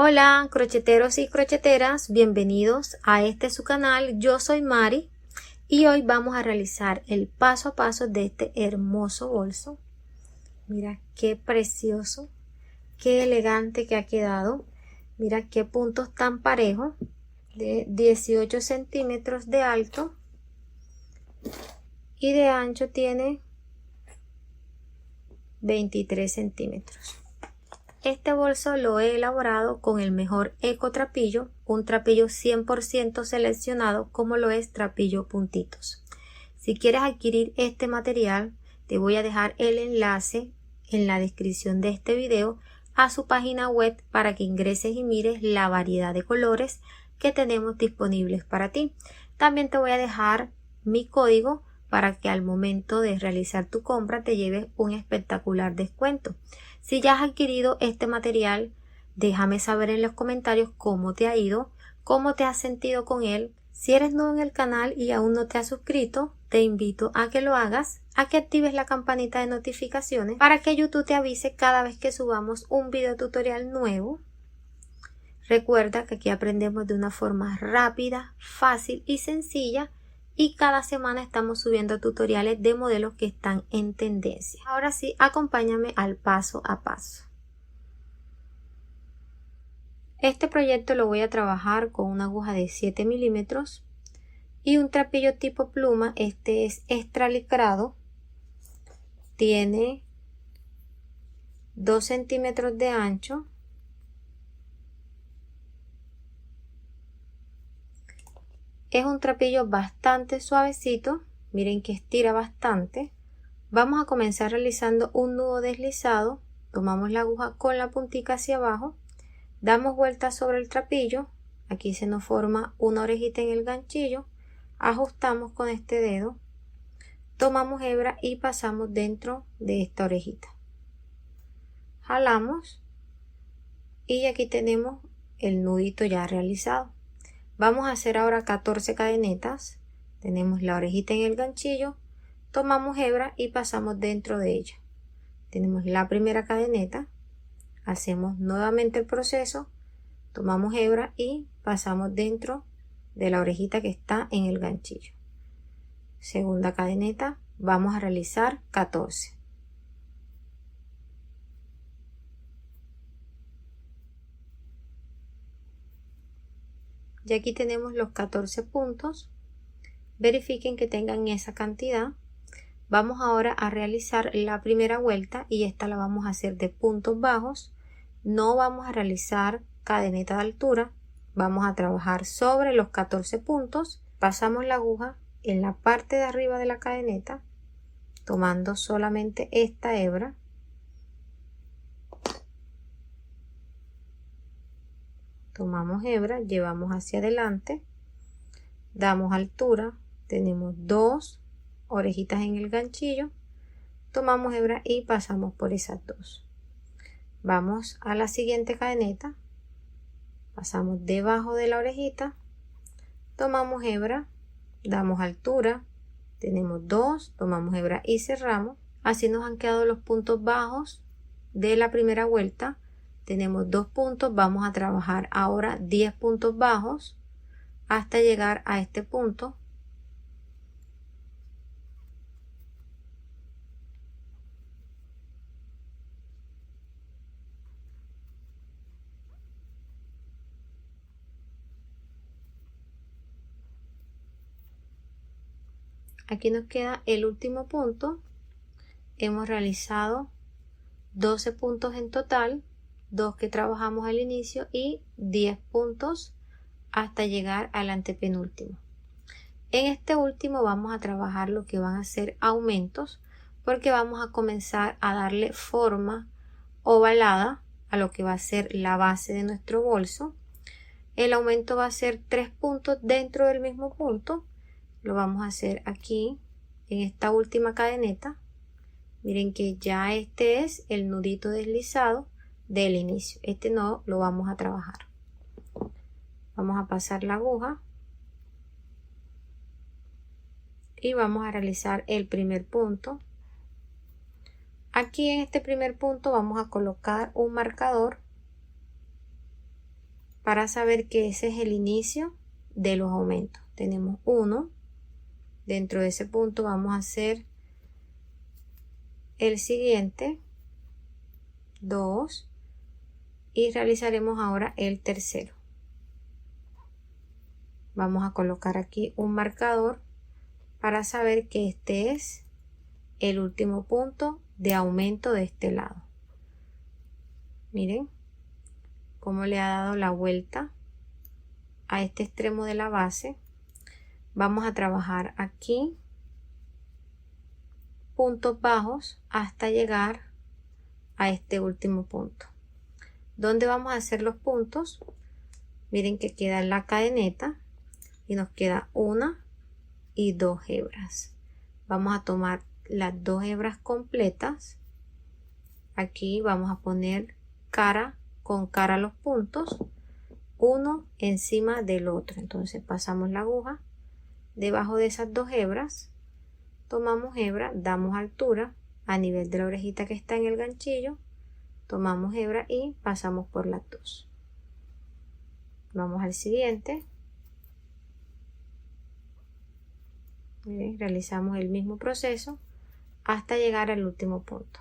Hola crocheteros y crocheteras, bienvenidos a su canal. Yo soy Mari y hoy vamos a realizar el paso a paso de este hermoso bolso. Mira qué precioso, qué elegante que ha quedado. Mira qué puntos tan parejos, de 18 centímetros de alto y de ancho tiene 23 centímetros. Este bolso lo he elaborado con el mejor eco trapillo, un trapillo 100% seleccionado como lo es Trapillo Puntitos. Si quieres adquirir este material, te voy a dejar el enlace en la descripción de este video a su página web para que ingreses y mires la variedad de colores que tenemos disponibles para ti. También te voy a dejar mi código para que al momento de realizar tu compra te lleves un espectacular descuento. Si ya has adquirido este material, déjame saber en los comentarios cómo te ha ido, cómo te has sentido con él. Si eres nuevo en el canal y aún no te has suscrito, te invito a que lo hagas, a que actives la campanita de notificaciones para que YouTube te avise cada vez que subamos un video tutorial nuevo. Recuerda que aquí aprendemos de una forma rápida, fácil y sencilla. Y cada semana estamos subiendo tutoriales de modelos que están en tendencia. Ahora sí, acompáñame al paso a paso. Este proyecto lo voy a trabajar con una aguja de 7 milímetros y un trapillo tipo pluma. Este es extra licrado. Tiene 2 centímetros de ancho. Es un trapillo bastante suavecito, miren que estira bastante. Vamos a comenzar realizando un nudo deslizado. Tomamos la aguja con la puntica hacia abajo, damos vuelta sobre el trapillo, aquí se nos forma una orejita en el ganchillo, ajustamos con este dedo, tomamos hebra y pasamos dentro de esta orejita. Jalamos y aquí tenemos el nudito ya realizado. Vamos a hacer ahora 14 cadenetas. Tenemos la orejita en el ganchillo, tomamos hebra y pasamos dentro de ella. Tenemos la primera cadeneta, hacemos nuevamente el proceso, tomamos hebra y pasamos dentro de la orejita que está en el ganchillo. Segunda cadeneta, vamos a realizar 14. Y aquí tenemos los 14 puntos. Verifiquen que tengan esa cantidad. Vamos ahora a realizar la primera vuelta y esta la vamos a hacer de puntos bajos. No vamos a realizar cadeneta de altura. Vamos a trabajar sobre los 14 puntos. Pasamos la aguja en la parte de arriba de la cadeneta, tomando solamente esta hebra. Tomamos hebra, llevamos hacia adelante, damos altura, tenemos 2 orejitas en el ganchillo, tomamos hebra y pasamos por esas 2. Vamos a la siguiente cadeneta, pasamos debajo de la orejita, tomamos hebra, damos altura, tenemos 2, tomamos hebra y cerramos. Así nos han quedado los puntos bajos de la primera vuelta. Tenemos 2 puntos, vamos a trabajar ahora 10 puntos bajos hasta llegar a este punto. Aquí nos queda el último punto. Hemos realizado 12 puntos en total, 2 que trabajamos al inicio y 10 puntos hasta llegar al antepenúltimo. En este último vamos a trabajar lo que van a ser aumentos, porque vamos a comenzar a darle forma ovalada a lo que va a ser la base de nuestro bolso. El aumento va a ser 3 puntos dentro del mismo punto. Lo vamos a hacer aquí en esta última cadeneta. Miren que ya este es el nudito deslizado del inicio. Este no lo vamos a trabajar. Vamos a pasar la aguja y vamos a realizar el primer punto. Aquí en este primer punto vamos a colocar un marcador para saber que ese es el inicio de los aumentos. Tenemos 1, dentro de ese punto vamos a hacer el siguiente, 2 y realizaremos ahora el tercero. Vamos a colocar aquí un marcador para saber que este es el último punto de aumento de este lado. Miren cómo le ha dado la vuelta a este extremo de la base. Vamos a trabajar aquí puntos bajos hasta llegar a este último punto. ¿Dónde vamos a hacer los puntos? Miren que queda la cadeneta y nos queda 1 y 2 hebras. Vamos a tomar las 2 hebras completas. Aquí vamos a poner cara con cara los puntos, uno encima del otro. Entonces pasamos la aguja debajo de esas 2 hebras, tomamos hebra, damos altura a nivel de la orejita que está en el ganchillo, tomamos hebra y pasamos por las 2. Vamos al siguiente. Miren, realizamos el mismo proceso hasta llegar al último punto.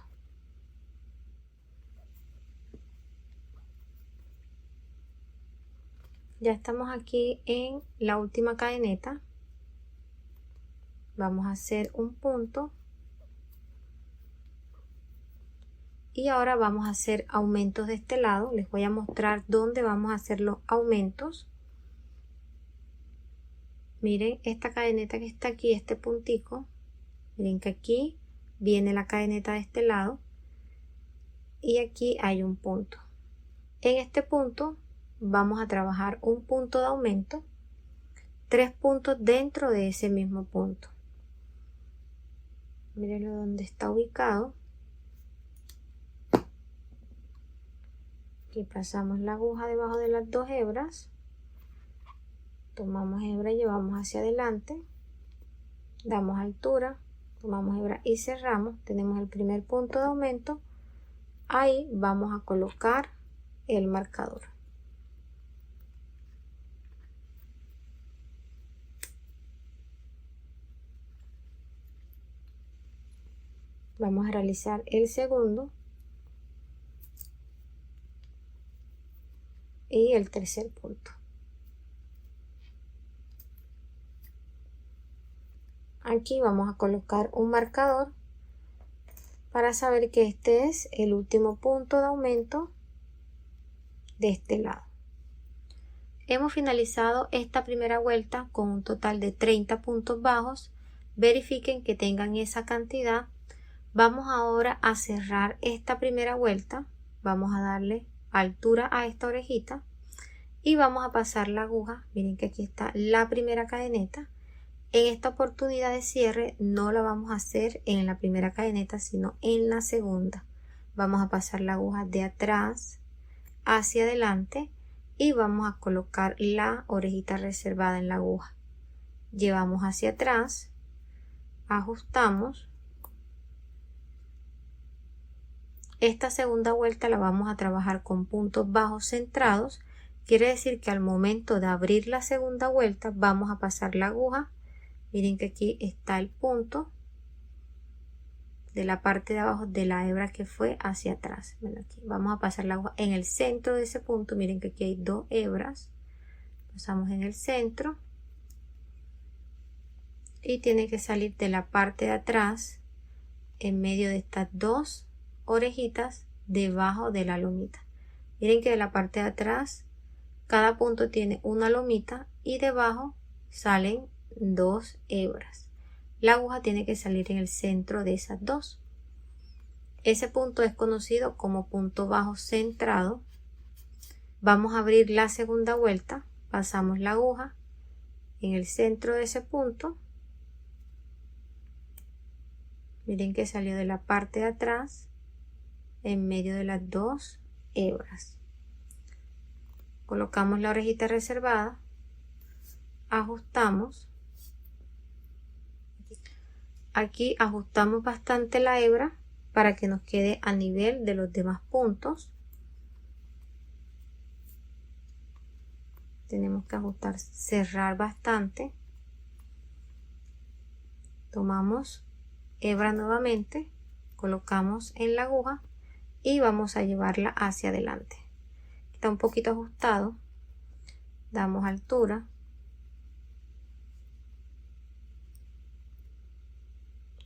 Ya estamos aquí en la última cadeneta. Vamos a hacer un punto y ahora vamos a hacer aumentos de este lado. Les voy a mostrar dónde vamos a hacer los aumentos. Miren esta cadeneta que está aquí, este puntico. Miren que aquí viene la cadeneta de este lado y aquí hay un punto. En este punto vamos a trabajar un punto de aumento, 3 puntos dentro de ese mismo punto. Mírenlo donde está ubicado. Aquí pasamos la aguja debajo de las 2 hebras. Tomamos hebra y llevamos hacia adelante. Damos altura, tomamos hebra y cerramos. Tenemos el primer punto de aumento. Ahí vamos a colocar el marcador. Vamos a realizar el segundo y el tercer punto. Aquí vamos a colocar un marcador para saber que este es el último punto de aumento de este lado. Hemos finalizado esta primera vuelta con un total de 30 puntos bajos. Verifiquen que tengan esa cantidad. Vamos ahora a cerrar esta primera vuelta. Vamos a darle altura a esta orejita y vamos a pasar la aguja. Miren que aquí está la primera cadeneta. En esta oportunidad de cierre no la vamos a hacer en la primera cadeneta, sino en la segunda. Vamos a pasar la aguja de atrás hacia adelante y vamos a colocar la orejita reservada en la aguja. Llevamos hacia atrás, ajustamos. Esta segunda vuelta la vamos a trabajar con puntos bajos centrados. Quiere decir que al momento de abrir la segunda vuelta vamos a pasar la aguja. Miren que aquí está el punto de la parte de abajo de la hebra que fue hacia atrás. Bueno, aquí vamos a pasar la aguja en el centro de ese punto. Miren que aquí hay 2 hebras. Pasamos en el centro y tiene que salir de la parte de atrás en medio de estas 2 orejitas debajo de la lomita. Miren que de la parte de atrás cada punto tiene una lomita y debajo salen 2 hebras. La aguja tiene que salir en el centro de esas 2. Ese punto es conocido como punto bajo centrado. Vamos a abrir la segunda vuelta. Pasamos la aguja en el centro de ese punto. Miren que salió de la parte de atrás en medio de las 2 hebras. Colocamos la orejita reservada. Ajustamos. Aquí ajustamos bastante la hebra para que nos quede a nivel de los demás puntos. tenemos que ajustar, cerrar bastante. Tomamos hebra nuevamente, colocamos en la aguja y vamos a llevarla hacia adelante. Está un poquito ajustado, damos altura,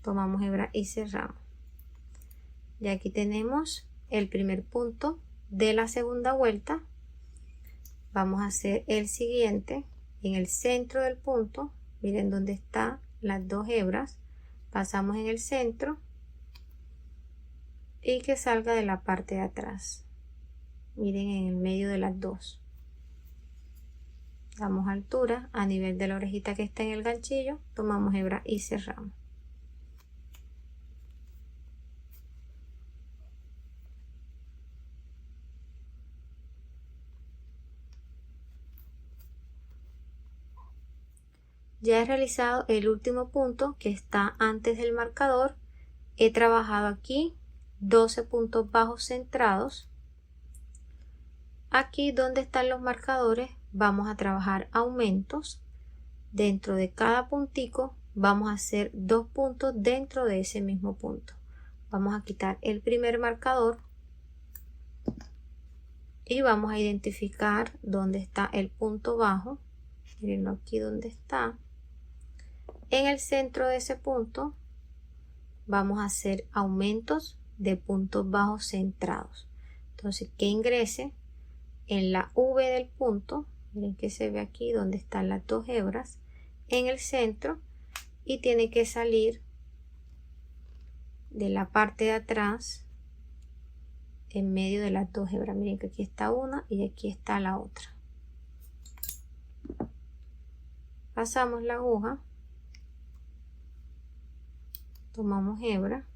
tomamos hebra y cerramos. Y aquí tenemos el primer punto de la segunda vuelta. Vamos a hacer el siguiente en el centro del punto. Miren dónde están las dos hebras, pasamos en el centro y que salga de la parte de atrás. Miren, en el medio de las dos. Damos altura a nivel de la orejita que está en el ganchillo, tomamos hebra y cerramos. Ya he realizado el último punto que está antes del marcador. He trabajado aquí 12 puntos bajos centrados. Aquí donde están los marcadores vamos a trabajar aumentos. Dentro de cada puntico vamos a hacer 2 puntos dentro de ese mismo punto. Vamos a quitar el primer marcador y vamos a identificar dónde está el punto bajo. Miren aquí donde está. En el centro de ese punto vamos a hacer aumentos de puntos bajos centrados. Entonces que ingrese en la V del punto, miren que se ve aquí donde están las dos hebras, en el centro, y tiene que salir de la parte de atrás en medio de las dos hebras. Miren que aquí está una y aquí está la otra. Pasamos la aguja, tomamos hebra,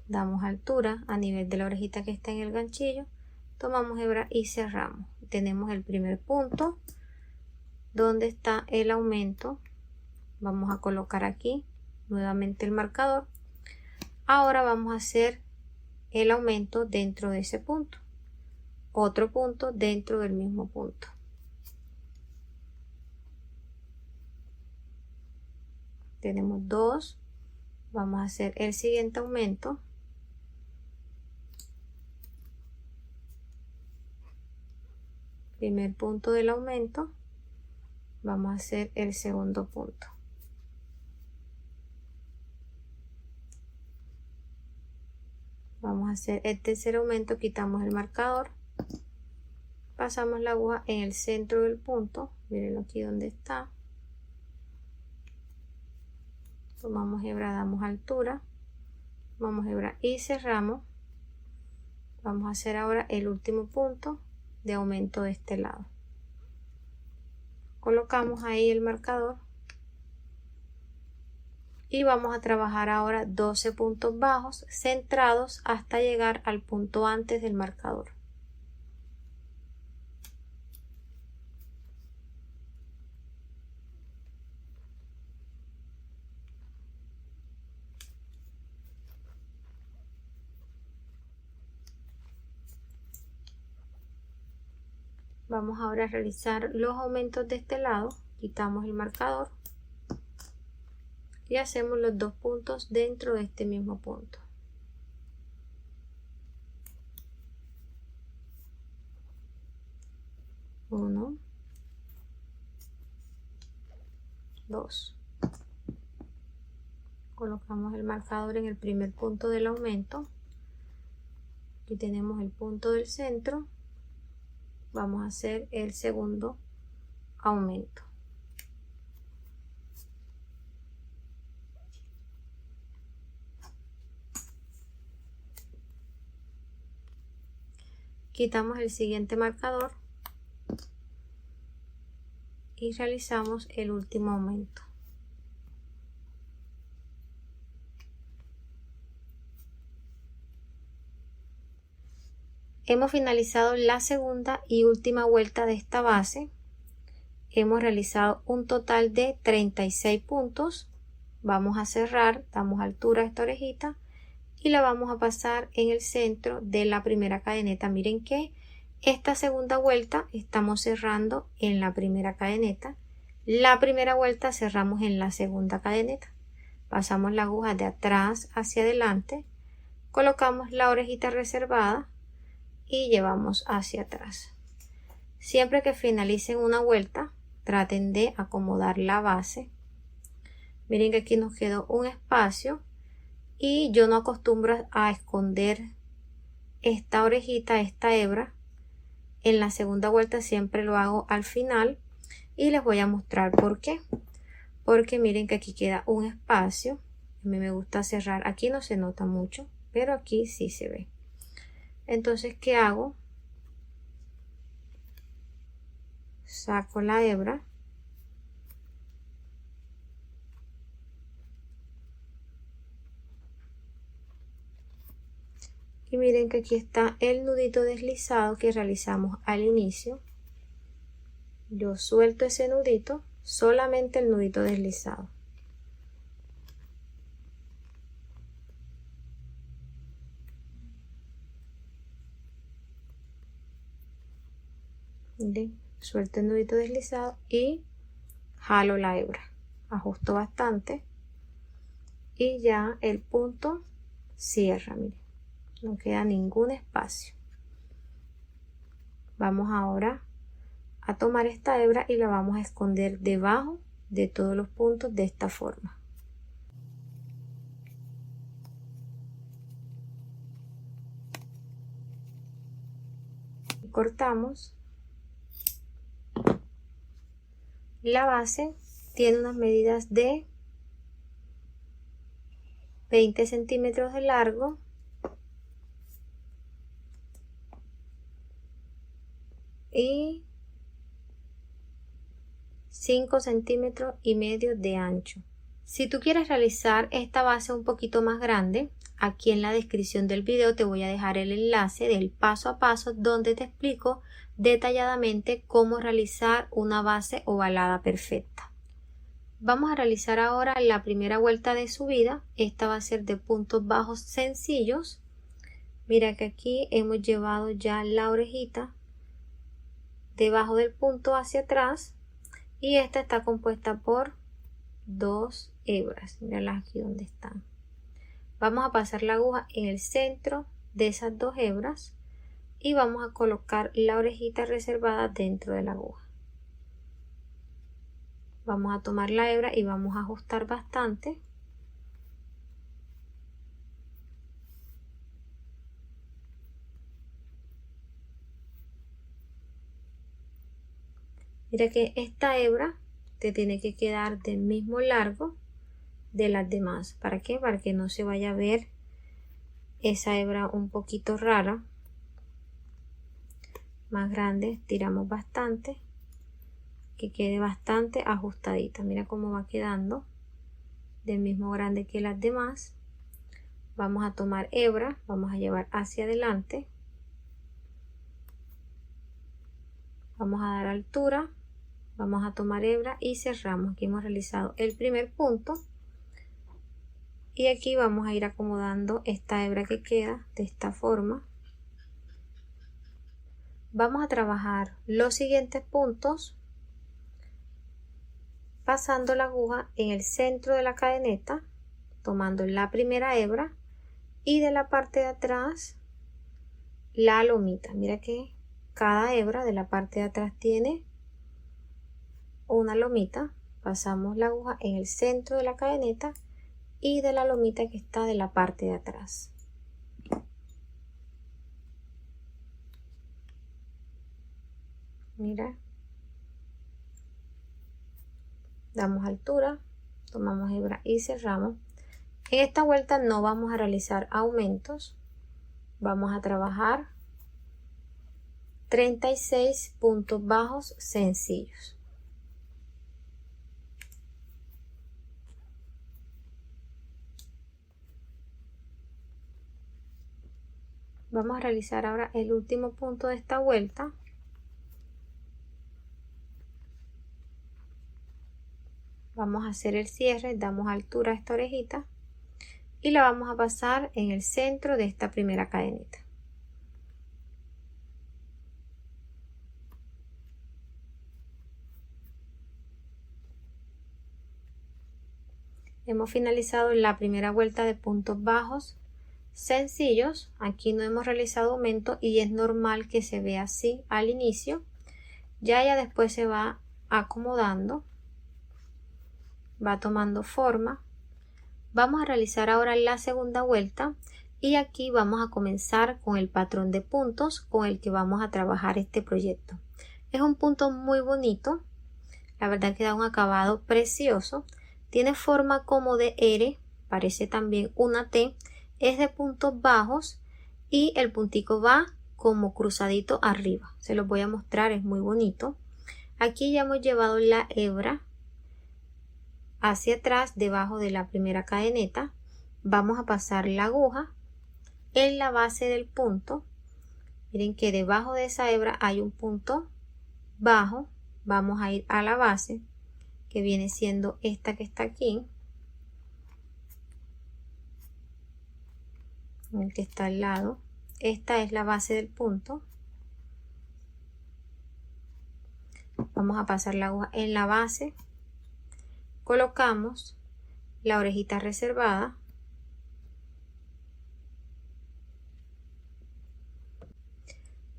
damos altura a nivel de la orejita que está en el ganchillo, tomamos hebra y cerramos. Tenemos el primer punto donde está el aumento. Vamos a colocar aquí nuevamente el marcador. Ahora vamos a hacer el aumento dentro de ese punto, otro punto dentro del mismo punto. Tenemos dos. Vamos a hacer el siguiente aumento. Primer punto del aumento. Vamos a hacer el segundo punto. Vamos a hacer el tercer aumento, quitamos el marcador, pasamos la aguja en el centro del punto, miren aquí donde está, tomamos hebra, damos altura, tomamos hebra y cerramos. Vamos a hacer ahora el último punto de aumento de este lado. Colocamos ahí el marcador y vamos a trabajar ahora 12 puntos bajos centrados hasta llegar al punto antes del marcador. Vamos ahora a realizar los aumentos de este lado. Quitamos el marcador y hacemos los dos puntos dentro de este mismo punto. Uno, dos. Colocamos el marcador en el primer punto del aumento. Aquí tenemos el punto del centro. Vamos a hacer el segundo aumento. Quitamos el siguiente marcador y realizamos el último aumento. Hemos finalizado la segunda y última vuelta de esta base. Hemos realizado un total de 36 puntos. Vamos a cerrar, damos altura a esta orejita y la vamos a pasar en el centro de la primera cadeneta. Miren que esta segunda vuelta estamos cerrando en la primera cadeneta. La primera vuelta cerramos en la segunda cadeneta. Pasamos la aguja de atrás hacia adelante, colocamos la orejita reservada y llevamos hacia atrás. Siempre que finalicen una vuelta, traten de acomodar la base. Miren que aquí nos quedó un espacio y yo no acostumbro a esconder esta orejita, esta hebra. En la segunda vuelta siempre lo hago al final y les voy a mostrar por qué. Porque miren que aquí queda un espacio. A mí me gusta cerrar. Aquí no se nota mucho, pero aquí sí se ve. Entonces, ¿qué hago? Saco la hebra. Y miren que aquí está el nudito deslizado que realizamos al inicio. Yo suelto ese nudito, solamente el nudito deslizado. Miren, suelto el nudito deslizado y jalo la hebra. Ajusto bastante y ya el punto cierra, miren. No queda ningún espacio. Vamos ahora a tomar esta hebra y la vamos a esconder debajo de todos los puntos de esta forma. Y cortamos. La base tiene unas medidas de 20 centímetros de largo y 5 centímetros y medio de ancho. Si tú quieres realizar esta base un poquito más grande, aquí en la descripción del video te voy a dejar el enlace del paso a paso donde te explico detalladamente cómo realizar una base ovalada perfecta. Vamos a realizar ahora la primera vuelta de subida. Esta va a ser de puntos bajos sencillos. Mira que aquí hemos llevado ya la orejita debajo del punto hacia atrás y esta está compuesta por 2 hebras. Míralas aquí donde están. Vamos a pasar la aguja en el centro de esas 2 hebras y vamos a colocar la orejita reservada dentro de la aguja. Vamos a tomar la hebra y vamos a ajustar bastante. Mira que esta hebra te tiene que quedar del mismo largo de las demás. ¿Para qué? Para que no se vaya a ver esa hebra un poquito rara. Más grande, tiramos bastante. Que quede bastante ajustadita. Mira cómo va quedando. Del mismo grande que las demás. Vamos a tomar hebra. Vamos a llevar hacia adelante. Vamos a dar altura. Vamos a tomar hebra y cerramos. Aquí hemos realizado el primer punto. Y aquí vamos a ir acomodando esta hebra que queda de esta forma. Vamos a trabajar los siguientes puntos pasando la aguja en el centro de la cadeneta, tomando la primera hebra y de la parte de atrás la lomita. Mira que cada hebra de la parte de atrás tiene una lomita. Pasamos la aguja en el centro de la cadeneta y de la lomita que está de la parte de atrás. Mira, damos altura, tomamos hebra y cerramos. En esta vuelta no vamos a realizar aumentos, vamos a trabajar 36 puntos bajos sencillos. Vamos a realizar ahora el último punto de esta vuelta. Vamos a hacer el cierre, damos altura a esta orejita y la vamos a pasar en el centro de esta primera cadeneta. Hemos finalizado la primera vuelta de puntos bajos sencillos. Aquí no hemos realizado aumento y es normal que se vea así al inicio. Ya después se va acomodando, va tomando forma. Vamos a realizar ahora la segunda vuelta y aquí vamos a comenzar con el patrón de puntos con el que vamos a trabajar este proyecto. Es un punto muy bonito, la verdad que da un acabado precioso. Tiene forma como de R, parece también una T, es de puntos bajos y el puntico va como cruzadito arriba. Se los voy a mostrar, es muy bonito. Aquí ya hemos llevado la hebra hacia atrás debajo de la primera cadeneta. Vamos a pasar la aguja en la base del punto. Miren que debajo de esa hebra hay un punto bajo. Vamos a ir a la base, que viene siendo esta que está aquí, el que está al lado. Esta es la base del punto. Vamos a pasar la aguja en la base, colocamos la orejita reservada,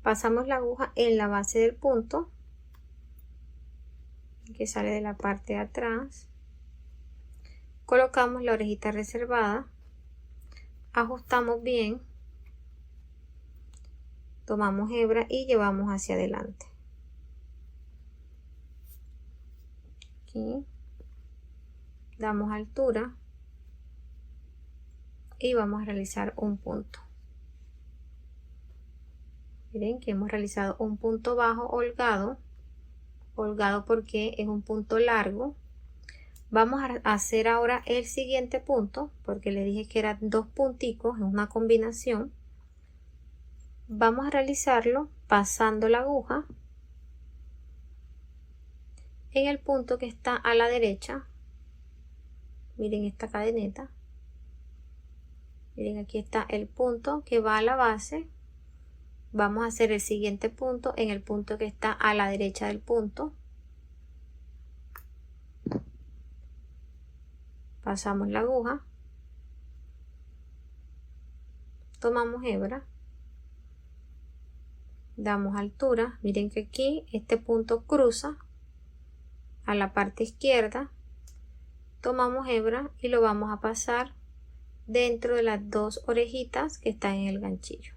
pasamos la aguja en la base del punto que sale de la parte de atrás, colocamos la orejita reservada, ajustamos bien, tomamos hebra y llevamos hacia adelante. Aquí damos altura y vamos a realizar un punto. Miren que hemos realizado un punto bajo holgado porque es un punto largo. Vamos a hacer ahora el siguiente punto porque les dije que eran dos punticos en una combinación. Vamos a realizarlo pasando la aguja en el punto que está a la derecha. Miren esta cadeneta. Miren, aquí está el punto que va a la base. Vamos a hacer el siguiente punto en el punto que está a la derecha del punto. Pasamos la aguja. Tomamos hebra. Damos altura. Miren que aquí este punto cruza a la parte izquierda. Tomamos hebra y lo vamos a pasar dentro de las dos orejitas que están en el ganchillo.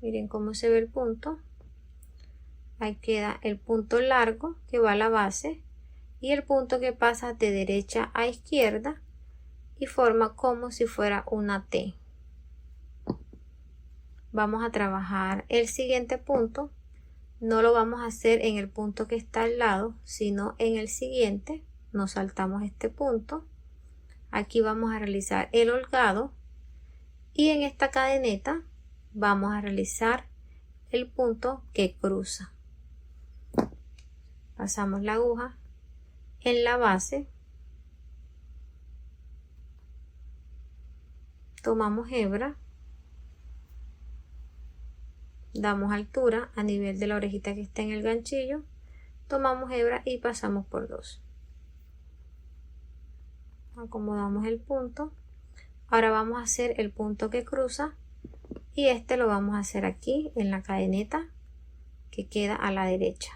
Miren cómo se ve el punto. Ahí queda el punto largo que va a la base y el punto que pasa de derecha a izquierda y forma como si fuera una T. Vamos a trabajar el siguiente punto. No lo vamos a hacer en el punto que está al lado, sino en el siguiente. Nos saltamos este punto. Aquí vamos a realizar el holgado y en esta cadeneta vamos a realizar el punto que cruza. Pasamos la aguja en la base, tomamos hebra, damos altura a nivel de la orejita que está en el ganchillo, tomamos hebra y pasamos por dos. Acomodamos el punto. Ahora vamos a hacer el punto que cruza y este lo vamos a hacer aquí en la cadeneta que queda a la derecha.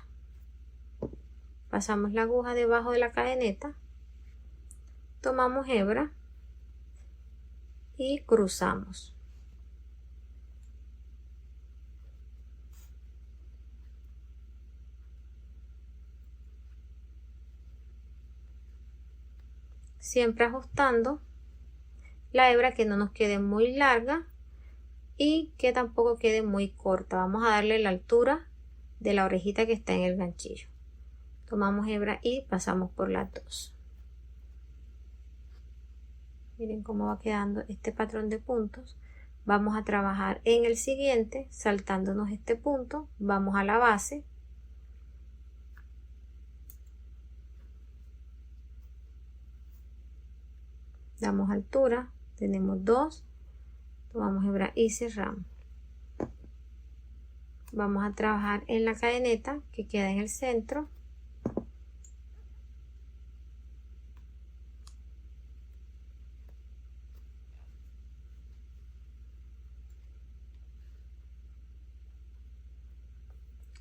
Pasamos la aguja debajo de la cadeneta, tomamos hebra y cruzamos. Siempre ajustando la hebra que no nos quede muy larga y que tampoco quede muy corta. Vamos a darle la altura de la orejita que está en el ganchillo. Tomamos hebra y pasamos por las dos. Miren cómo va quedando este patrón de puntos. Vamos a trabajar en el siguiente saltándonos este punto. Vamos a la base. Damos altura, tenemos dos, tomamos hebra y cerramos. Vamos a trabajar en la cadeneta que queda en el centro.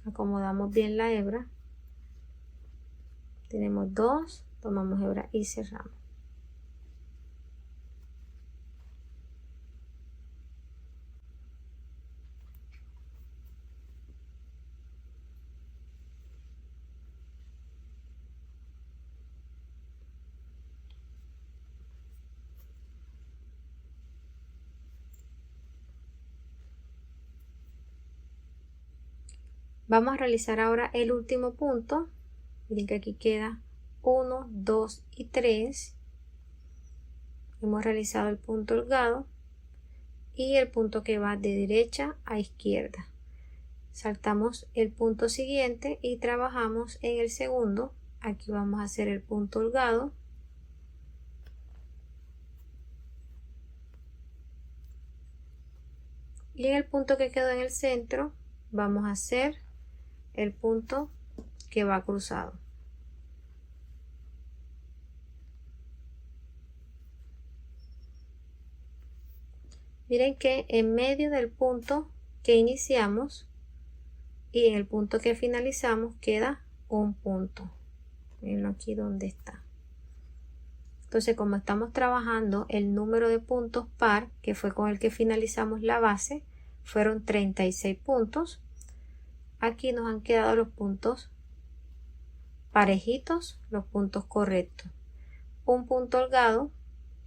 acomodamos bien la hebra, tenemos 2, tomamos hebra y cerramos. Vamos a realizar ahora el último punto. Miren que aquí queda 1, 2 y 3. Hemos realizado el punto holgado y el punto que va de derecha a izquierda. Saltamos el punto siguiente y trabajamos en el segundo. Aquí vamos a hacer el punto holgado. Y en el punto que quedó en el centro vamos a hacer el punto que va cruzado. Miren que en medio del punto que iniciamos y en el punto que finalizamos queda un punto. Miren aquí donde está. Entonces, como estamos trabajando el número de puntos par, que fue con el que finalizamos la base, fueron 36 puntos. Aquí nos han quedado los puntos parejitos, los puntos correctos. Un punto holgado,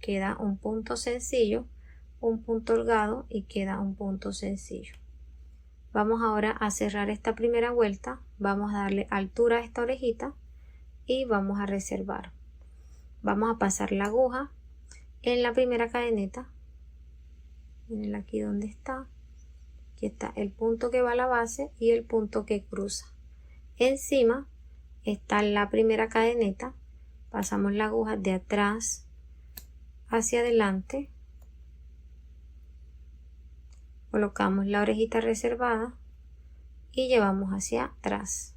queda un punto sencillo, un punto holgado y queda un punto sencillo. Vamos ahora a cerrar esta primera vuelta, vamos a darle altura a esta orejita y vamos a reservar. Vamos a pasar la aguja en la primera cadeneta. Miren aquí donde está. Aquí está el punto que va a la base y el punto que cruza. Encima está la primera cadeneta. Pasamos la aguja de atrás hacia adelante. Colocamos la orejita reservada y llevamos hacia atrás.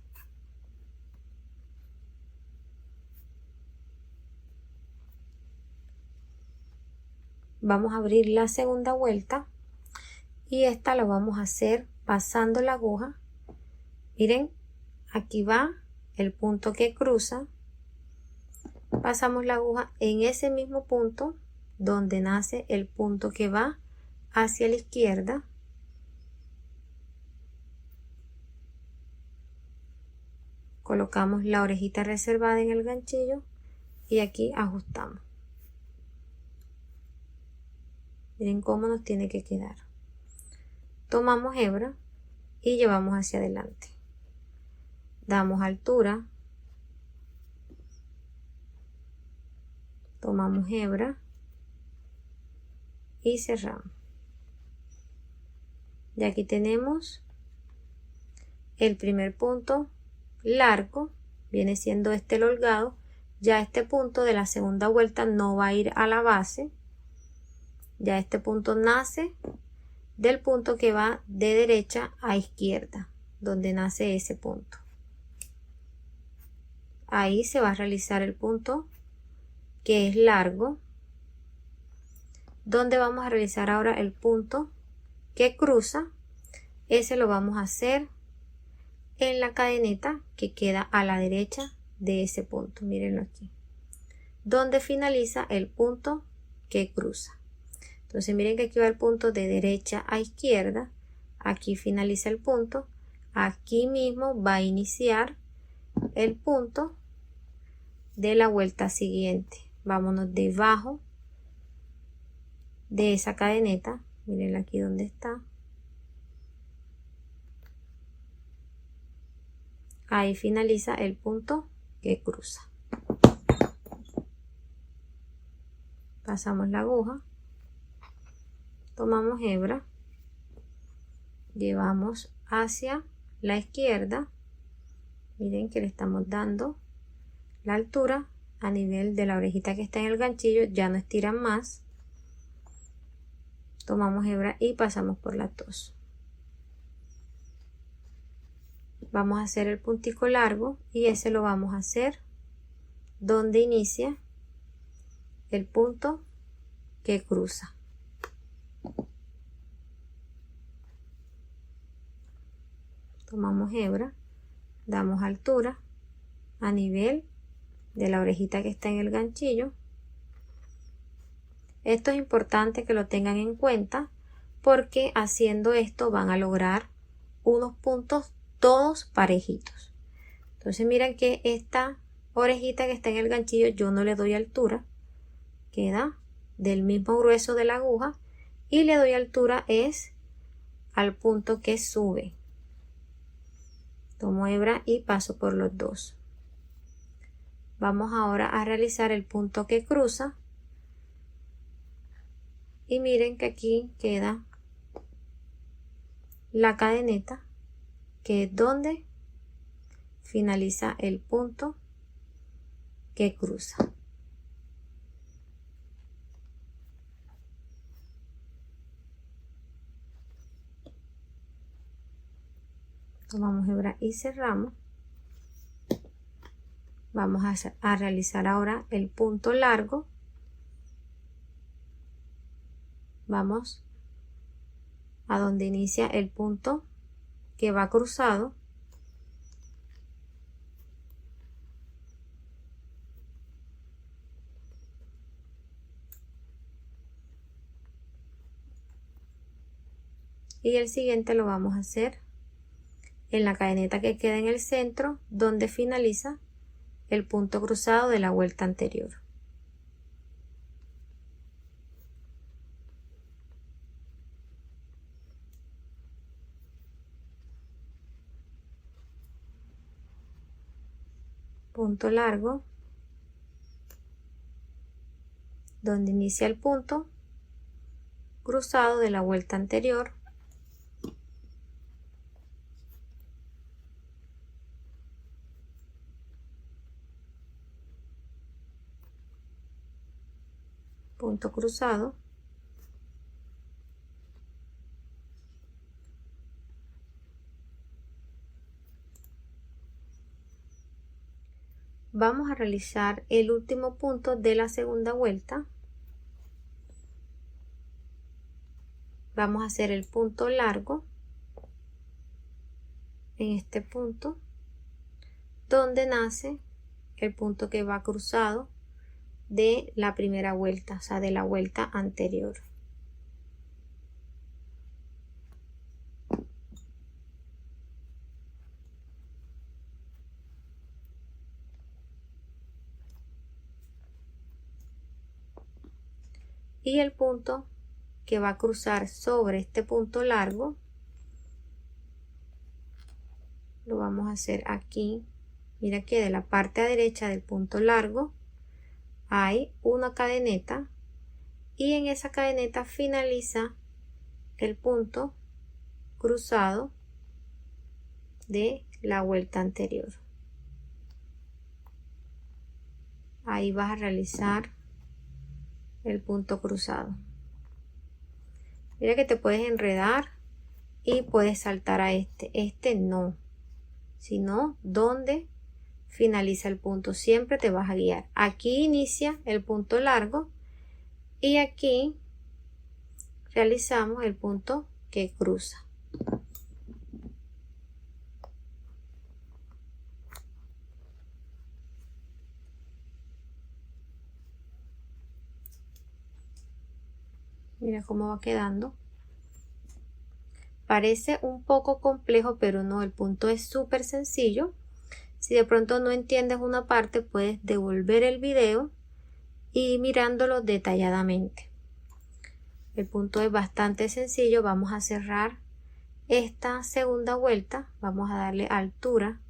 Vamos a abrir la segunda vuelta y esta la vamos a hacer pasando la aguja. Miren, aquí va el punto que cruza. Pasamos la aguja en ese mismo punto donde nace el punto que va hacia la izquierda. Colocamos la orejita reservada en el ganchillo y aquí ajustamos. Miren cómo nos tiene que quedar. Tomamos hebra y llevamos hacia adelante. Damos altura. Tomamos hebra y cerramos. Y aquí tenemos el primer punto largo, viene siendo este el holgado. Ya este punto de la segunda vuelta no va a ir a la base. Ya este punto nace del punto que va de derecha a izquierda, donde nace ese punto. Ahí se va a realizar el punto que es largo, donde vamos a realizar ahora el punto que cruza. Ese lo vamos a hacer en la cadeneta que queda a la derecha de ese punto. Mírenlo aquí, donde finaliza el punto que cruza. Entonces miren que aquí va el punto de derecha a izquierda, aquí finaliza el punto, aquí mismo va a iniciar el punto de la vuelta siguiente. Vámonos debajo de esa cadeneta, miren aquí donde está. Ahí finaliza el punto que cruza. Pasamos la aguja. Tomamos hebra, llevamos hacia la izquierda. Miren que le estamos dando la altura a nivel de la orejita que está en el ganchillo, ya no estiran más. Tomamos hebra y pasamos por las dos. Vamos a hacer el puntico largo y ese lo vamos a hacer donde inicia el punto que cruza. tomamos hebra, damos altura a nivel de la orejita que está en el ganchillo. Esto es importante que lo tengan en cuenta porque haciendo esto van a lograr unos puntos todos parejitos. Entonces miren que esta orejita que está en el ganchillo yo no le doy altura, queda del mismo grueso de la aguja, y le doy altura es al punto que sube. Tomo hebra y paso por los dos. Vamos ahora a realizar el punto que cruza y miren que aquí queda la cadeneta, que es donde finaliza el punto que cruza. Tomamos hebra y cerramos. Vamos a realizar ahora el punto largo. Vamos a donde inicia el punto que va cruzado. Y el siguiente lo vamos a hacer en la cadeneta que queda en el centro, donde finaliza el punto cruzado de la vuelta anterior. Punto largo, donde inicia el punto cruzado de la vuelta anterior. Punto cruzado. Vamos a realizar el último punto de la segunda vuelta. Vamos a hacer el punto largo en este punto, donde nace el punto que va cruzado de la primera vuelta, o sea, de la vuelta anterior. Y el punto que va a cruzar sobre este punto largo lo vamos a hacer aquí. Mira que de la parte derecha del punto largo hay una cadeneta y en esa cadeneta finaliza el punto cruzado de la vuelta anterior. Ahí vas a realizar el punto cruzado. Mira que te puedes enredar y puedes saltar a este no, sino donde finaliza el punto siempre te vas a guiar. Aquí inicia el punto largo y aquí realizamos el punto que cruza. Mira cómo va quedando. Parece un poco complejo, pero no, el punto es súper sencillo. Si de pronto no entiendes una parte, puedes devolver el video y mirándolo detalladamente. El punto es bastante sencillo. Vamos a cerrar esta segunda vuelta. Vamos a darle altura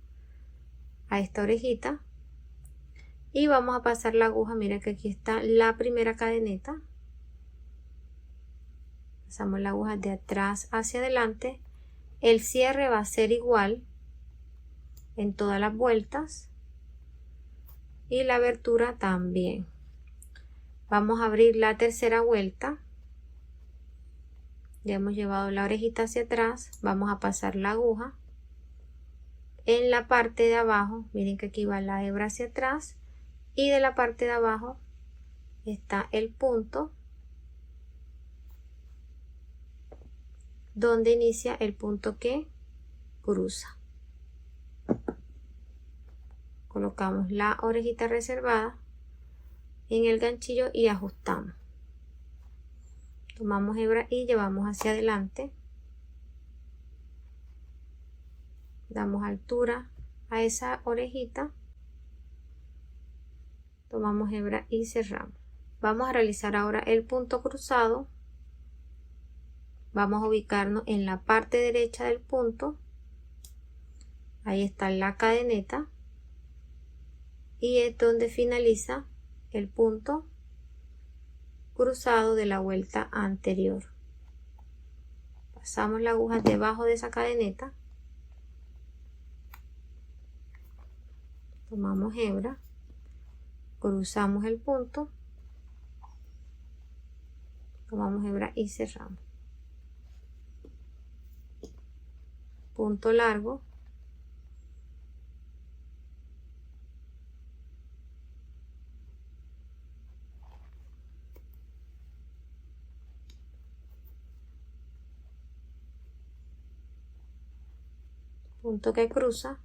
a esta orejita y vamos a pasar la aguja. Mira que aquí está la primera cadeneta. Pasamos la aguja de atrás hacia adelante. El cierre va a ser igual en todas las vueltas y la abertura también. Vamos a abrir la tercera vuelta. Ya hemos llevado la orejita hacia atrás. Vamos a pasar la aguja en la parte de abajo. Miren que aquí va la hebra hacia atrás y de la parte de abajo está el punto donde inicia el punto que cruza. Colocamos la orejita reservada en el ganchillo y ajustamos. Tomamos hebra y llevamos hacia adelante. Damos altura a esa orejita. Tomamos hebra y cerramos. Vamos a realizar ahora el punto cruzado. Vamos a ubicarnos en la parte derecha del punto. Ahí está la cadeneta. Y es donde finaliza el punto cruzado de la vuelta anterior. Pasamos la aguja debajo de esa cadeneta. Tomamos hebra. Cruzamos el punto. Tomamos hebra y cerramos. Punto largo. Punto que cruza.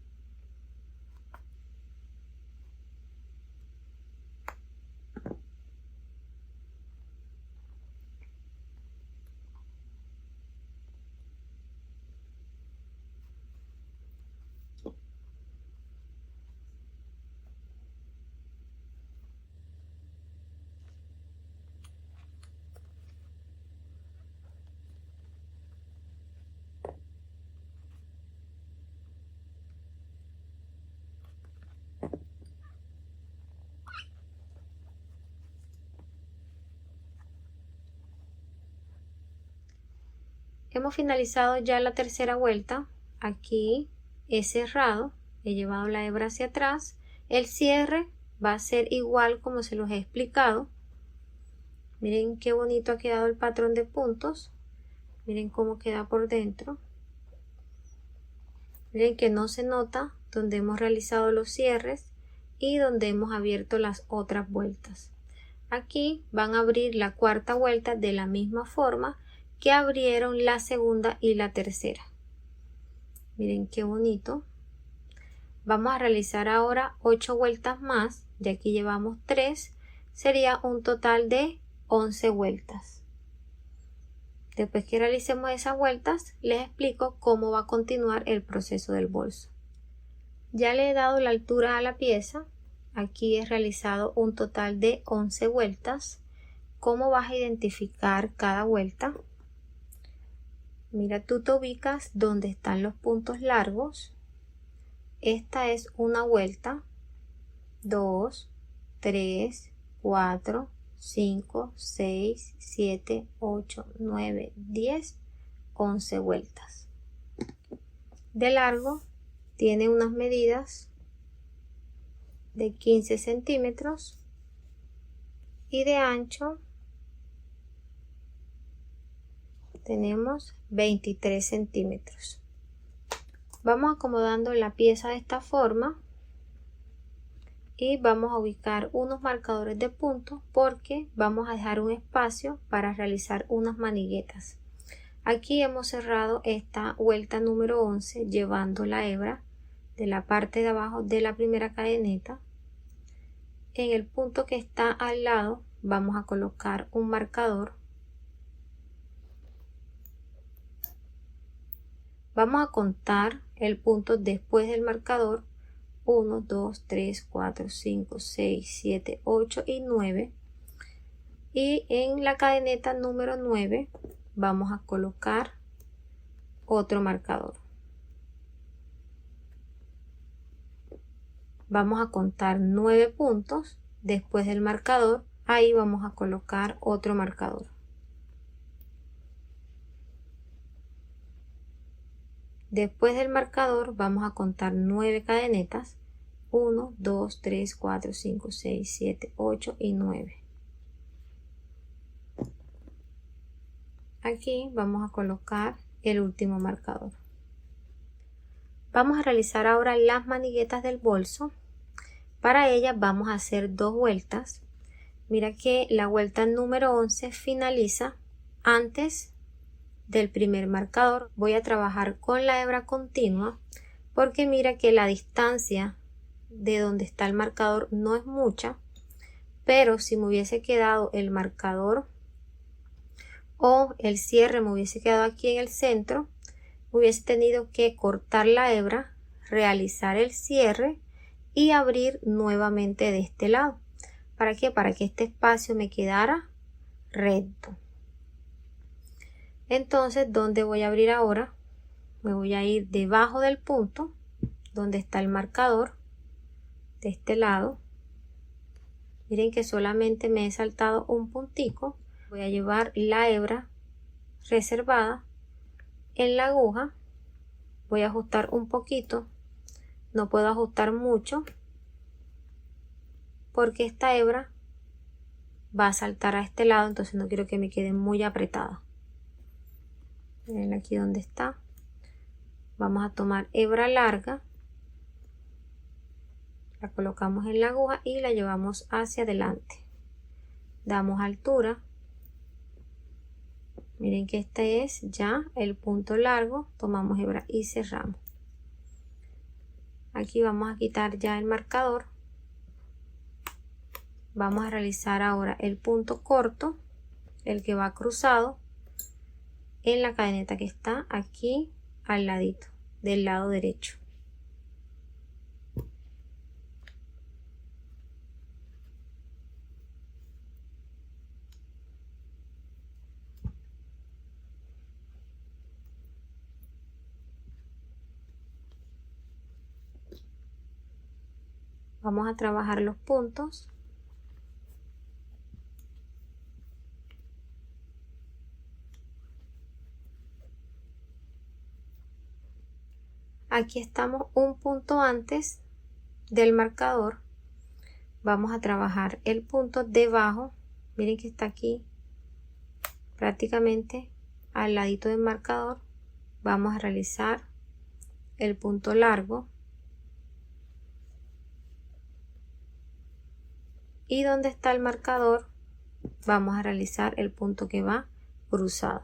Hemos finalizado ya la tercera vuelta. Aquí he cerrado, he llevado la hebra hacia atrás. El cierre va a ser igual como se los he explicado. Miren qué bonito ha quedado el patrón de puntos. Miren cómo queda por dentro. Miren que no se nota donde hemos realizado los cierres y donde hemos abierto las otras vueltas. Aquí van a abrir la cuarta vuelta de la misma forma que abrieron la segunda y la tercera. Miren qué bonito. Vamos a realizar ahora 8 vueltas más. De aquí llevamos 3. Sería un total de 11 vueltas. Después que realicemos esas vueltas, les explico cómo va a continuar el proceso del bolso. Ya le he dado la altura a la pieza. Aquí he realizado un total de 11 vueltas. ¿Cómo vas a identificar cada vuelta? Mira, tú te ubicas donde están los puntos largos. Esta es una vuelta. 2, 3, 4, 5, 6, 7, 8, 9, 10, 11 vueltas. De largo tiene unas medidas de 15 centímetros y de ancho tenemos 23 centímetros. Vamos acomodando la pieza de esta forma y vamos a ubicar unos marcadores de punto porque vamos a dejar un espacio para realizar unas maniguetas. Aquí hemos cerrado esta vuelta número 11 llevando la hebra de la parte de abajo de la primera cadeneta. En el punto que está al lado vamos a colocar un marcador. Vamos a contar el punto después del marcador. 1, 2, 3, 4, 5, 6, 7, 8 y 9. Y en la cadeneta número 9 vamos a colocar otro marcador. Vamos a contar 9 puntos después del marcador. Ahí vamos a colocar otro marcador. Después del marcador vamos a contar 9 cadenetas. 1, 2, 3, 4, 5, 6, 7, 8 y 9. Aquí vamos a colocar el último marcador. Vamos a realizar ahora las maniguetas del bolso. Para ellas vamos a hacer 2 vueltas. Mira que la vuelta número 11 finaliza antes del primer marcador. Voy a trabajar con la hebra continua porque mira que la distancia de donde está el marcador no es mucha, pero si me hubiese quedado el marcador o el cierre me hubiese quedado aquí en el centro, hubiese tenido que cortar la hebra, realizar el cierre y abrir nuevamente de este lado. ¿Para qué? Para que este espacio me quedara recto. Entonces, ¿dónde voy a abrir ahora? Me voy a ir debajo del punto donde está el marcador de este lado. Miren que solamente me he saltado un puntico. Voy a llevar la hebra reservada en la aguja. Voy a ajustar un poquito. No puedo ajustar mucho porque esta hebra va a saltar a este lado, entonces no quiero que me quede muy apretada. Miren aquí donde está. Vamos a tomar hebra larga, la colocamos en la aguja y la llevamos hacia adelante. Damos altura. Miren que este es ya el punto largo. Tomamos hebra y cerramos. Aquí vamos a quitar ya el marcador. Vamos a realizar ahora el punto corto, el que va cruzado en la cadeneta que está aquí al ladito, del lado derecho. Vamos a trabajar los puntos. Aquí estamos un punto antes del marcador. Vamos a trabajar el punto debajo. Miren que está aquí prácticamente al ladito del marcador. Vamos a realizar el punto largo. Y donde está el marcador vamos a realizar el punto que va cruzado.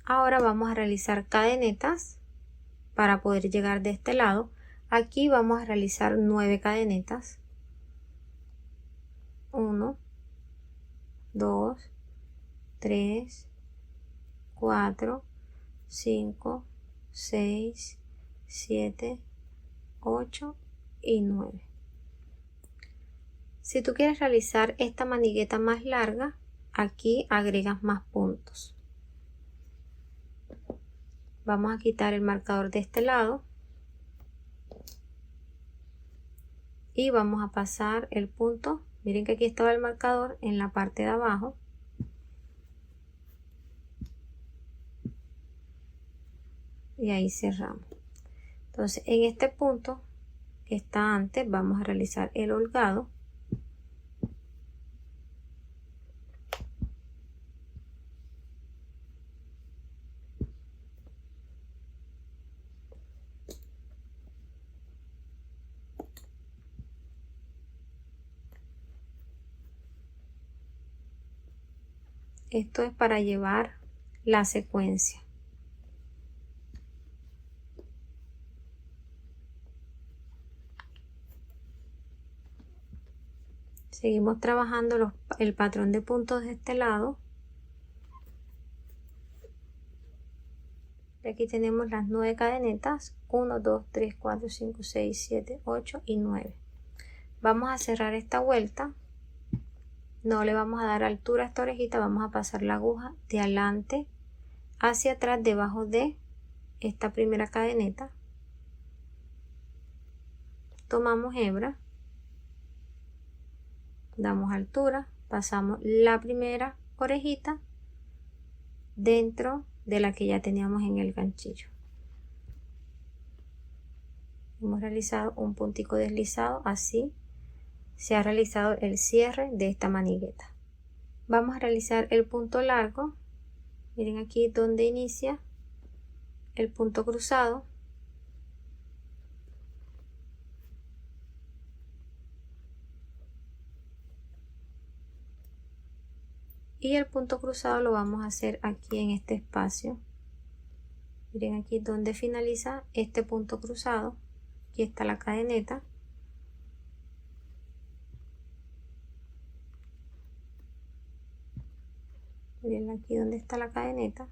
Ahora vamos a realizar cadenetas para poder llegar de este lado. Aquí vamos a realizar 9 cadenetas. 1, 2, 3, 4, 5, 6, 7, 8 y 9. Si tú quieres realizar esta manigueta más larga, aquí agregas más puntos. Vamos a quitar el marcador de este lado y vamos a pasar el punto. Miren que aquí estaba el marcador en la parte de abajo. Y ahí cerramos. Entonces en este punto que está antes vamos a realizar el holgado. Esto es para llevar la secuencia. Seguimos trabajando el patrón de puntos de este lado. Y aquí tenemos las 9 cadenetas. 1, 2, 3, 4, 5, 6, 7, 8 y 9. Vamos a cerrar esta vuelta. No le vamos a dar altura a esta orejita. Vamos a pasar la aguja de adelante hacia atrás debajo de esta primera cadeneta. Tomamos hebra. Damos altura, pasamos la primera orejita dentro de la que ya teníamos en el ganchillo. Hemos realizado un puntico deslizado, así se ha realizado el cierre de esta manigueta. Vamos a realizar el punto largo. Miren aquí donde inicia el punto cruzado. y el punto cruzado lo vamos a hacer aquí en este espacio. Miren aquí donde finaliza este punto cruzado. Aquí está la cadeneta. Miren aquí donde está la cadeneta.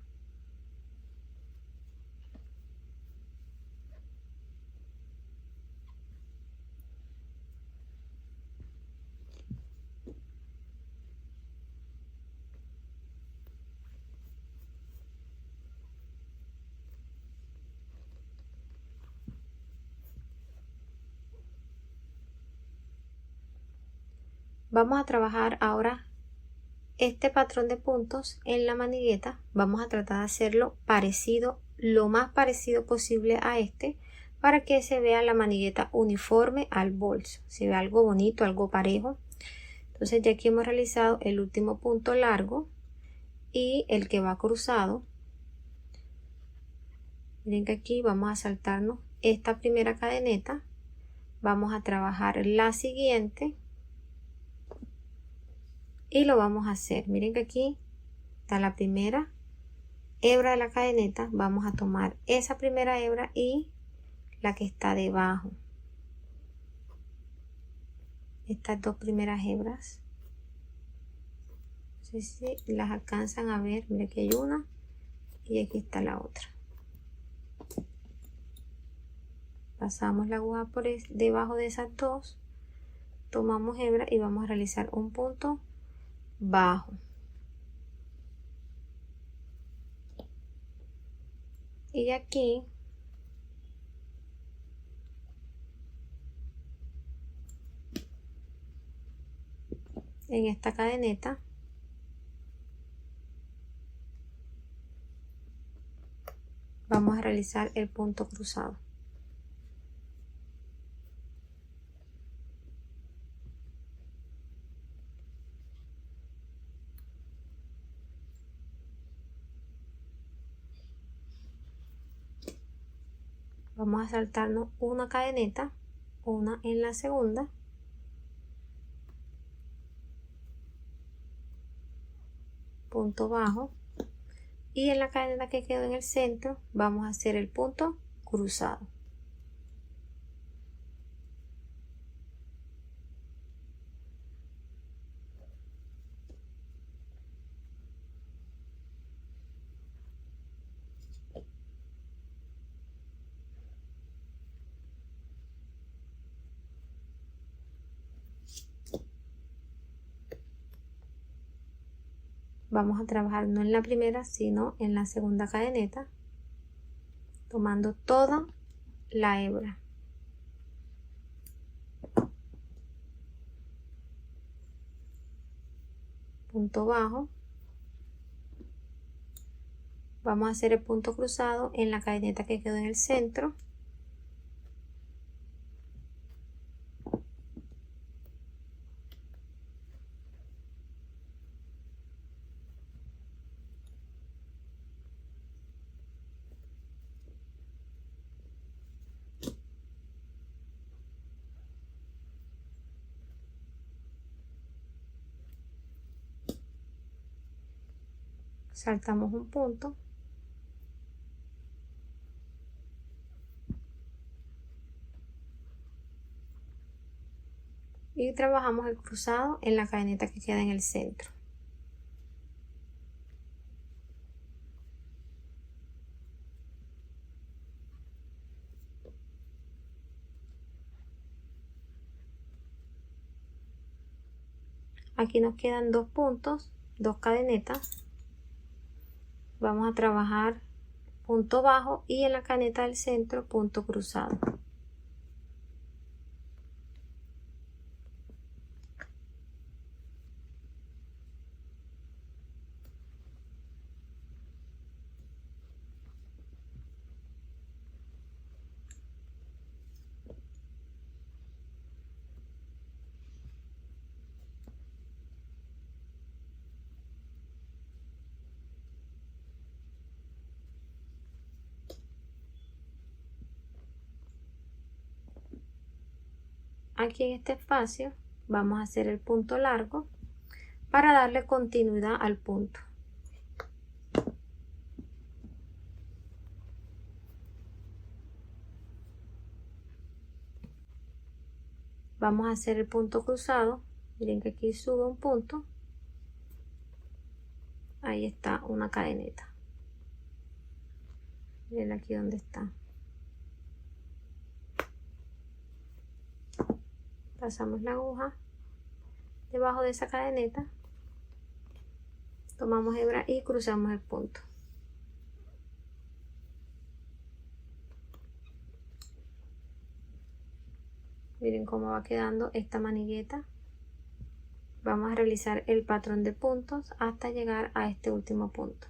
Vamos a trabajar ahora este patrón de puntos en la manigueta. Vamos a tratar de hacerlo parecido, lo más parecido posible a este, para que se vea la manigueta uniforme al bolso, se ve algo bonito, algo parejo. Entonces ya aquí hemos realizado el último punto largo y el que va cruzado. Miren que aquí vamos a saltarnos esta primera cadeneta, vamos a trabajar la siguiente y lo vamos a hacer. Miren que aquí está la primera hebra de la cadeneta, vamos a tomar esa primera hebra y la que está debajo, estas dos primeras hebras. No sé si las alcanzan a ver. Miren que hay una y aquí está la otra. Pasamos la aguja por debajo de esas dos, tomamos hebra y vamos a realizar un punto bajo. Y aquí en esta cadeneta vamos a realizar el punto cruzado. Vamos a saltarnos una cadeneta, una en la segunda, punto bajo, y en la cadena que quedó en el centro vamos a hacer el punto cruzado. Vamos a trabajar no en la primera sino en la segunda cadeneta, tomando toda la hebra. Punto bajo, vamos a hacer el punto cruzado en la cadeneta que quedó en el centro, saltamos un punto y trabajamos el cruzado en la cadeneta que queda en el centro. Aquí nos quedan dos puntos, dos cadenetas. Vamos a trabajar punto bajo y en la cadeneta del centro punto cruzado. Aquí en este espacio vamos a hacer el punto largo, para darle continuidad al punto. Vamos a hacer el punto cruzado. Miren que aquí sube un punto. Ahí está una cadeneta. Miren aquí donde está. Pasamos la aguja debajo de esa cadeneta. Tomamos hebra y cruzamos el punto. Miren cómo va quedando esta manigueta. Vamos a realizar el patrón de puntos hasta llegar a este último punto.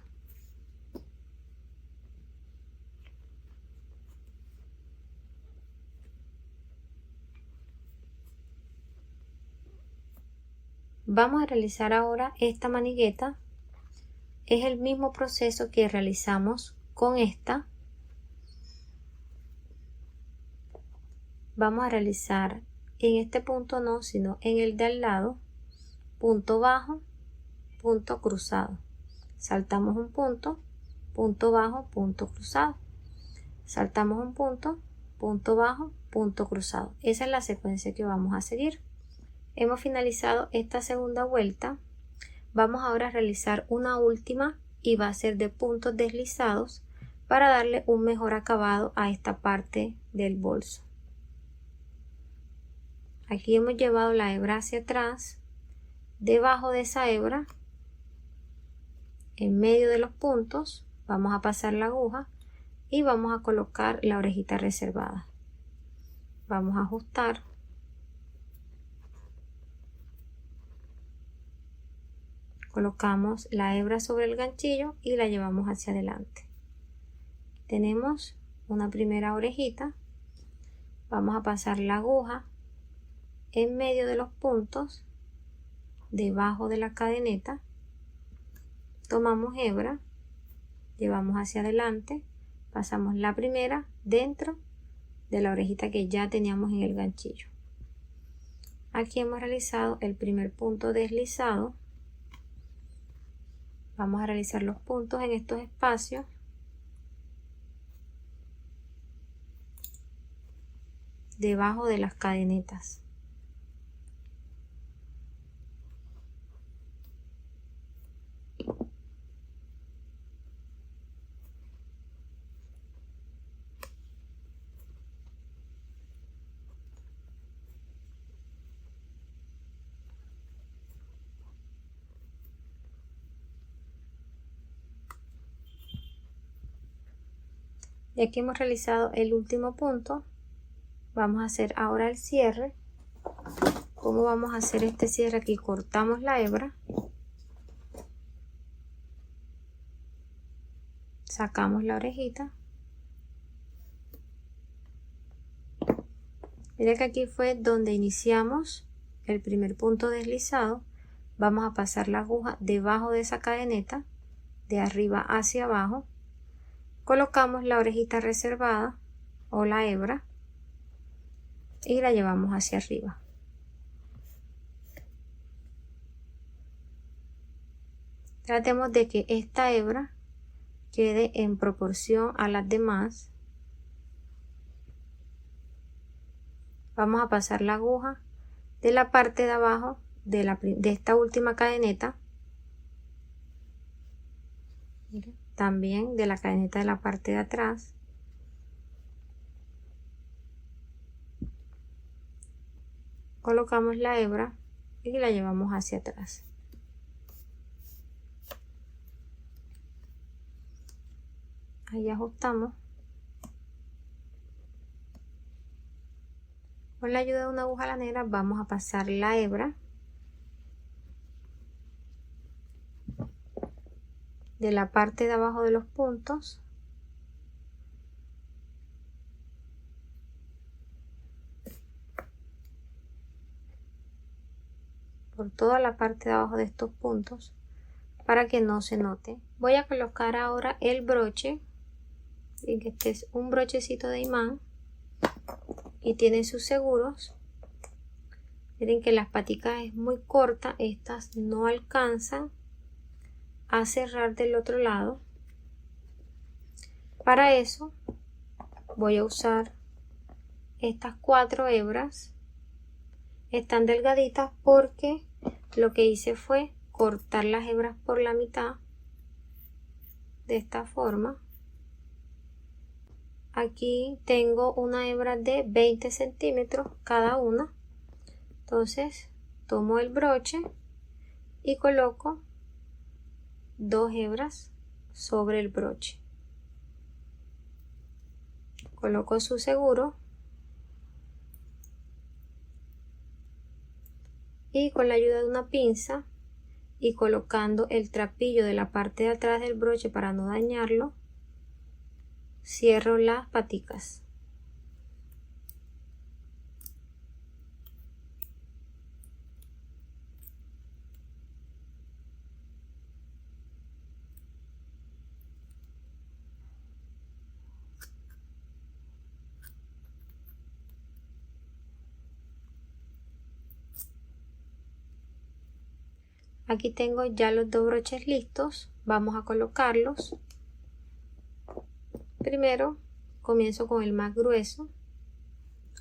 Vamos a realizar ahora esta manigueta. Es el mismo proceso que realizamos con esta. Vamos a realizar en este punto no, sino en el de al lado, punto bajo, punto cruzado. Saltamos un punto, punto bajo, punto cruzado. Saltamos un punto, punto bajo, punto cruzado. Esa es la secuencia que vamos a seguir. Hemos finalizado esta segunda vuelta. Vamos ahora a realizar una última y va a ser de puntos deslizados para darle un mejor acabado a esta parte del bolso. Aquí hemos llevado la hebra hacia atrás, debajo de esa hebra, en medio de los puntos, vamos a pasar la aguja y vamos a colocar la orejita reservada. Vamos a ajustar. Colocamos la hebra sobre el ganchillo y la llevamos hacia adelante. Tenemos una primera orejita. Vamos a pasar la aguja en medio de los puntos, debajo de la cadeneta. Tomamos hebra, llevamos hacia adelante, pasamos la primera dentro de la orejita que ya teníamos en el ganchillo. Aquí hemos realizado el primer punto deslizado. Vamos a realizar los puntos en estos espacios. Debajo de las cadenetas. Y aquí hemos realizado el último punto. Vamos a hacer ahora el cierre. ¿Cómo vamos a hacer este cierre? Aquí cortamos la hebra, sacamos la orejita. Mira que aquí fue donde iniciamos el primer punto deslizado. Vamos a pasar la aguja debajo de esa cadeneta, de arriba hacia abajo. Colocamos la orejita reservada o la hebra y la llevamos hacia arriba. Tratemos de que esta hebra quede en proporción a las demás. Vamos a pasar la aguja de la parte de abajo de esta última cadeneta. Miren, también de la cadeneta de la parte de atrás. Colocamos la hebra y la llevamos hacia atrás. Ahí ajustamos. Con la ayuda de una aguja lanera vamos a pasar la hebra de la parte de abajo de los puntos por toda la parte de abajo de estos puntos para que no se note. Voy a colocar ahora el broche, y que este es un brochecito de imán y tiene sus seguros. Miren que las paticas es muy corta, estas no alcanzan a cerrar del otro lado. Para eso voy a usar estas 4 hebras. Están delgaditas porque lo que hice fue cortar las hebras por la mitad de esta forma. Aquí tengo una hebra de 20 centímetros cada una. Entonces tomo el broche y coloco 2 hebras sobre el broche. Coloco su seguro y con la ayuda de una pinza y colocando el trapillo de la parte de atrás del broche para no dañarlo, cierro las paticas. Aquí tengo ya los 2 broches listos. Vamos a colocarlos. Primero comienzo con el más grueso.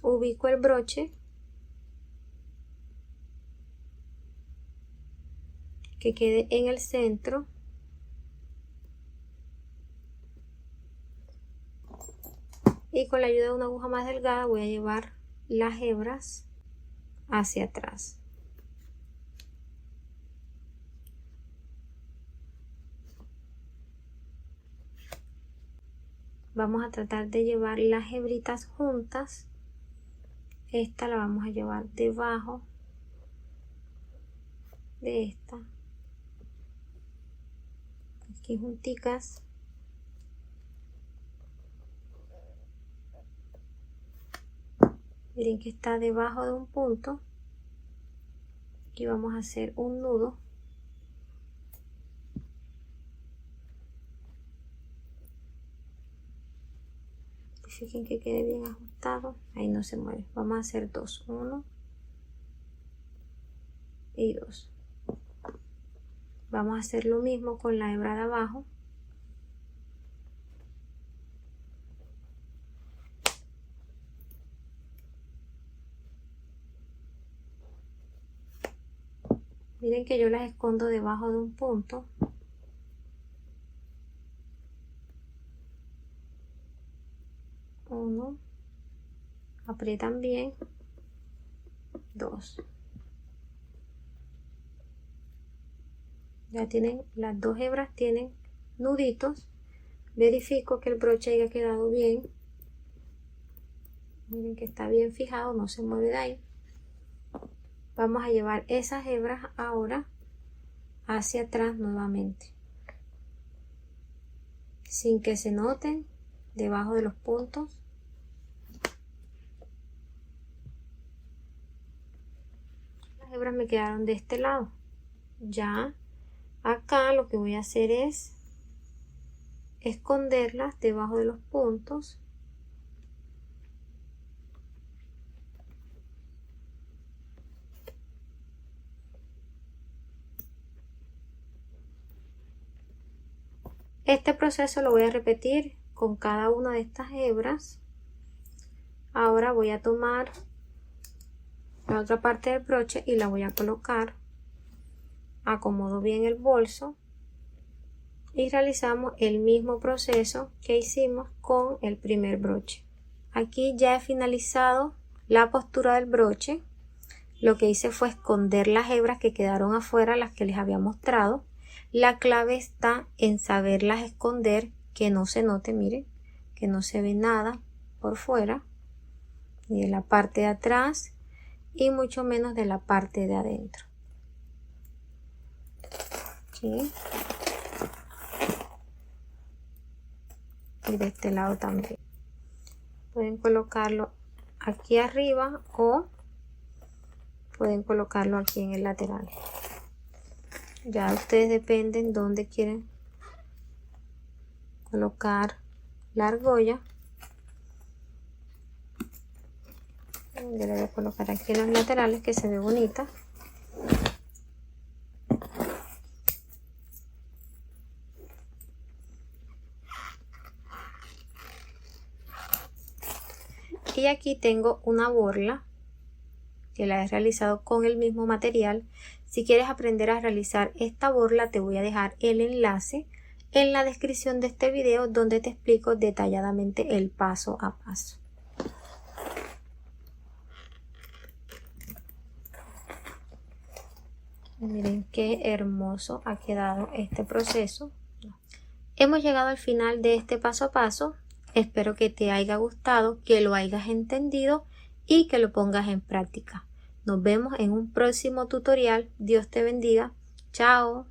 Ubico el broche que quede en el centro. Y con la ayuda de una aguja más delgada voy a llevar las hebras hacia atrás. Vamos a tratar de llevar las hebritas juntas. Esta la vamos a llevar debajo de esta. Aquí junticas. Miren que está debajo de un punto. Aquí vamos a hacer un nudo. Fijen que quede bien ajustado. Ahí no se mueve. Vamos a hacer 2. 1 y 2. Vamos a hacer lo mismo con la hebra de abajo. Miren que yo las escondo debajo de un punto. Uno, aprietan bien. 2. Ya tienen las 2 hebras, tienen nuditos. Verifico que el broche haya quedado bien. Miren que está bien fijado, no se mueve de ahí. Vamos a llevar esas hebras ahora hacia atrás nuevamente, sin que se noten debajo de los puntos. Las hebras me quedaron de este lado. Ya acá lo que voy a hacer es esconderlas debajo de los puntos. Este proceso lo voy a repetir con cada una de estas hebras. Ahora voy a tomar la otra parte del broche y la voy a colocar. Acomodo bien el bolso y realizamos el mismo proceso que hicimos con el primer broche. Aquí ya he finalizado la postura del broche. Lo que hice fue esconder las hebras que quedaron afuera, las que les había mostrado. La clave está en saberlas esconder, que no se note, miren, que no se ve nada por fuera, ni de la parte de atrás y mucho menos de la parte de adentro. ¿Sí? Y de este lado también. Pueden colocarlo aquí arriba o pueden colocarlo aquí en el lateral. Ya ustedes dependen dónde quieren colocar la argolla. Yo le voy a colocar aquí en los laterales que se ve bonita. Y aquí tengo una borla que la he realizado con el mismo material. Si quieres aprender a realizar esta borla, te voy a dejar el enlace en la descripción de este video, donde te explico detalladamente el paso a paso. Miren qué hermoso ha quedado este proceso. Hemos llegado al final de este paso a paso. Espero que te haya gustado, que lo hayas entendido y que lo pongas en práctica. Nos vemos en un próximo tutorial. Dios te bendiga. Chao.